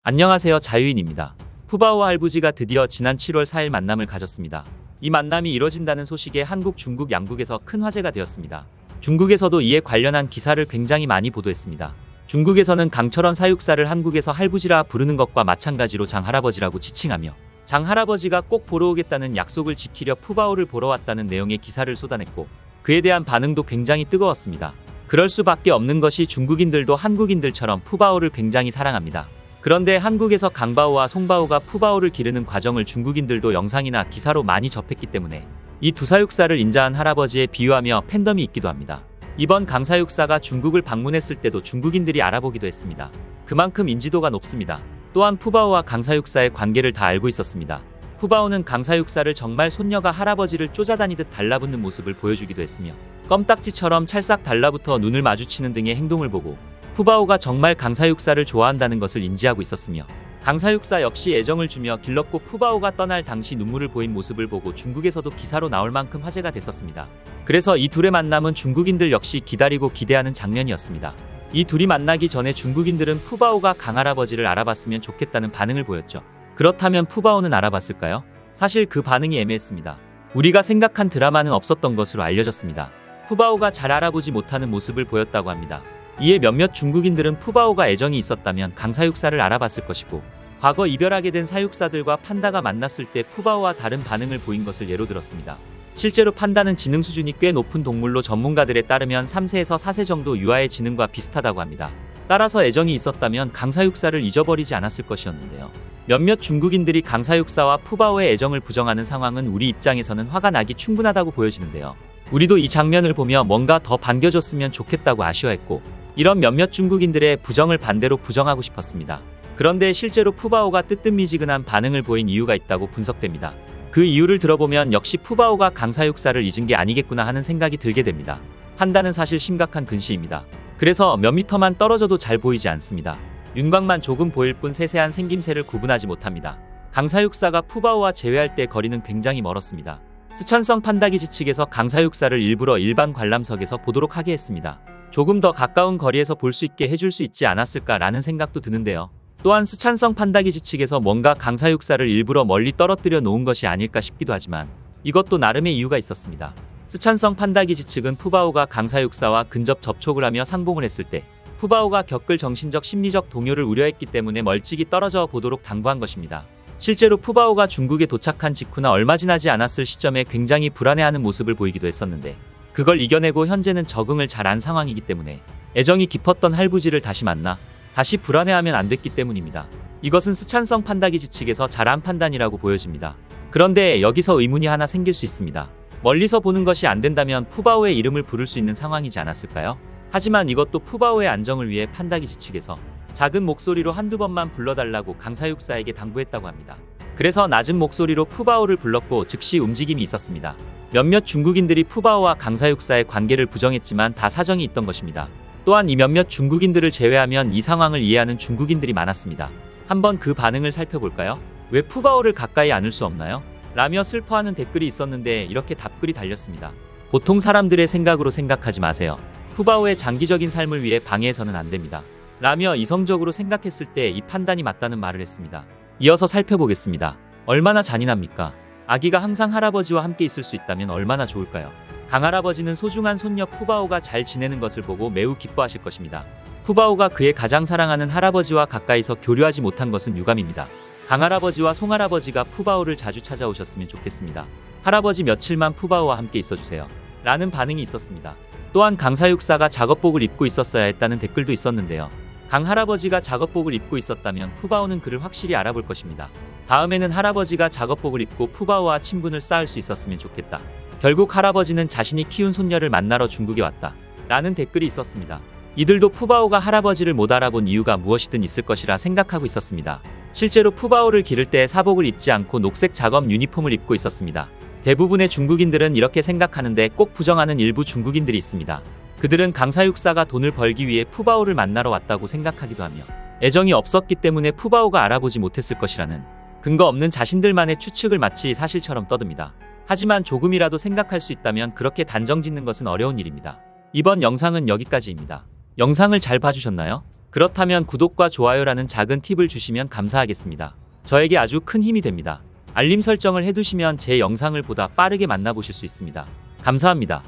안녕하세요, 자유인입니다. 푸바오와 할부지가 드디어 지난 7월 4일 만남을 가졌습니다. 이 만남이 이뤄진다는 소식에 한국, 중국 양국에서 큰 화제가 되었습니다. 중국에서도 이에 관련한 기사를 굉장히 많이 보도했습니다. 중국에서는 강철원 사육사를 한국에서 할부지라 부르는 것과 마찬가지로 장할아버지라고 지칭하며 장할아버지가 꼭 보러 오겠다는 약속을 지키려 푸바오를 보러 왔다는 내용의 기사를 쏟아냈고, 그에 대한 반응도 굉장히 뜨거웠습니다. 그럴 수밖에 없는 것이 중국인들도 한국인들처럼 푸바오를 굉장히 사랑합니다. 그런데 한국에서 강바오와 송바오가 푸바오를 기르는 과정을 중국인들도 영상이나 기사로 많이 접했기 때문에 이 두 사육사를 인자한 할아버지에 비유하며 팬덤이 있기도 합니다. 이번 강 사육사가 중국을 방문했을 때도 중국인들이 알아보기도 했습니다. 그만큼 인지도가 높습니다. 또한 푸바오와 강 사육사의 관계를 다 알고 있었습니다. 푸바오는 강 사육사를 정말 손녀가 할아버지를 쫓아다니듯 달라붙는 모습을 보여주기도 했으며, 껌딱지처럼 찰싹 달라붙어 눈을 마주치는 등의 행동을 보고 푸바오가 정말 강 사육사를 좋아한다는 것을 인지하고 있었으며, 강 사육사 역시 애정을 주며 길렀고 푸바오가 떠날 당시 눈물을 보인 모습을 보고 중국에서도 기사로 나올 만큼 화제가 됐었습니다. 그래서 이 둘의 만남은 중국인들 역시 기다리고 기대하는 장면이었습니다. 이 둘이 만나기 전에 중국인들은 푸바오가 강할아버지를 알아봤으면 좋겠다는 반응을 보였죠. 그렇다면 푸바오는 알아봤을까요? 사실 그 반응이 애매했습니다. 우리가 생각한 드라마는 없었던 것으로 알려졌습니다. 푸바오가 잘 알아보지 못하는 모습을 보였다고 합니다. 이에 몇몇 중국인들은 푸바오가 애정이 있었다면 강 사육사를 알아봤을 것이고, 과거 이별하게 된 사육사들과 판다가 만났을 때 푸바오와 다른 반응을 보인 것을 예로 들었습니다. 실제로 판다는 지능 수준이 꽤 높은 동물로 전문가들에 따르면 3세에서 4세 정도 유아의 지능과 비슷하다고 합니다. 따라서 애정이 있었다면 강 사육사를 잊어버리지 않았을 것이었는데요. 몇몇 중국인들이 강 사육사와 푸바오의 애정을 부정하는 상황은 우리 입장에서는 화가 나기 충분하다고 보여지는데요. 우리도 이 장면을 보며 뭔가 더 반겨줬으면 좋겠다고 아쉬워했고, 이런 몇몇 중국인들의 부정을 반대로 부정하고 싶었습니다. 그런데 실제로 푸바오가 뜨뜻미지근한 반응을 보인 이유가 있다고 분석됩니다. 그 이유를 들어보면 역시 푸바오가 강 사육사를 잊은 게 아니겠구나 하는 생각이 들게 됩니다. 판다는 사실 심각한 근시입니다. 그래서 몇 미터만 떨어져도 잘 보이지 않습니다. 윤곽만 조금 보일 뿐 세세한 생김새를 구분하지 못합니다. 강 사육사가 푸바오와 재회할 때 거리는 굉장히 멀었습니다. 스촨성 판다기지 측에서 강 사육사를 일부러 일반 관람석에서 보도록 하게 했습니다. 조금 더 가까운 거리에서 볼 수 있게 해줄 수 있지 않았을까라는 생각도 드는데요. 또한 스촨성 판다기지 측에서 뭔가 강 사육사를 일부러 멀리 떨어뜨려 놓은 것이 아닐까 싶기도 하지만, 이것도 나름의 이유가 있었습니다. 스촨성 판다기지 측은 푸바오가 강 사육사와 근접 접촉을 하며 상봉을 했을 때 푸바오가 겪을 정신적 심리적 동요를 우려했기 때문에 멀찍이 떨어져 보도록 당부한 것입니다. 실제로 푸바오가 중국에 도착한 직후나 얼마 지나지 않았을 시점에 굉장히 불안해하는 모습을 보이기도 했었는데, 그걸 이겨내고 현재는 적응을 잘한 상황이기 때문에 애정이 깊었던 할부지를 다시 만나 다시 불안해하면 안 됐기 때문입니다. 이것은 스촨성 판다기지 측에서 잘한 판단이라고 보여집니다. 그런데 여기서 의문이 하나 생길 수 있습니다. 멀리서 보는 것이 안 된다면 푸바오의 이름을 부를 수 있는 상황이지 않았을까요? 하지만 이것도 푸바오의 안정을 위해 판다기지 측에서 작은 목소리로 한두 번만 불러달라고 강 사육사에게 당부했다고 합니다. 그래서 낮은 목소리로 푸바오를 불렀고 즉시 움직임이 있었습니다. 몇몇 중국인들이 푸바오와 강 사육사의 관계를 부정했지만 다 사정이 있던 것입니다. 또한 이 몇몇 중국인들을 제외하면 이 상황을 이해하는 중국인들이 많았습니다. 한번 그 반응을 살펴볼까요? 왜 푸바오를 가까이 안을 수 없나요? 라며 슬퍼하는 댓글이 있었는데 이렇게 답글이 달렸습니다. 보통 사람들의 생각으로 생각하지 마세요. 푸바오의 장기적인 삶을 위해 방해해서는 안 됩니다. 라며 이성적으로 생각했을 때 이 판단이 맞다는 말을 했습니다. 이어서 살펴보겠습니다. 얼마나 잔인합니까? 아기가 항상 할아버지와 함께 있을 수 있다면 얼마나 좋을까요? 강할아버지는 소중한 손녀 푸바오가 잘 지내는 것을 보고 매우 기뻐하실 것입니다. 푸바오가 그의 가장 사랑하는 할아버지와 가까이서 교류하지 못한 것은 유감입니다. 강할아버지와 송할아버지가 푸바오를 자주 찾아오셨으면 좋겠습니다. 할아버지 며칠만 푸바오와 함께 있어주세요. 라는 반응이 있었습니다. 또한 강 사육사가 작업복을 입고 있었어야 했다는 댓글도 있었는데요. 강 할아버지가 작업복을 입고 있었다면 푸바오는 그를 확실히 알아볼 것입니다. 다음에는 할아버지가 작업복을 입고 푸바오와 친분을 쌓을 수 있었으면 좋겠다. 결국 할아버지는 자신이 키운 손녀를 만나러 중국에 왔다. 라는 댓글이 있었습니다. 이들도 푸바오가 할아버지를 못 알아본 이유가 무엇이든 있을 것이라 생각하고 있었습니다. 실제로 푸바오를 기를 때 사복을 입지 않고 녹색 작업 유니폼을 입고 있었습니다. 대부분의 중국인들은 이렇게 생각하는데 꼭 부정하는 일부 중국인들이 있습니다. 그들은 강 사육사가 돈을 벌기 위해 푸바오를 만나러 왔다고 생각하기도 하며, 애정이 없었기 때문에 푸바오가 알아보지 못했을 것이라는 근거 없는 자신들만의 추측을 마치 사실처럼 떠듭니다. 하지만 조금이라도 생각할 수 있다면 그렇게 단정짓는 것은 어려운 일입니다. 이번 영상은 여기까지입니다. 영상을 잘 봐주셨나요? 그렇다면 구독과 좋아요라는 작은 팁을 주시면 감사하겠습니다. 저에게 아주 큰 힘이 됩니다. 알림 설정을 해두시면 제 영상을 보다 빠르게 만나보실 수 있습니다. 감사합니다.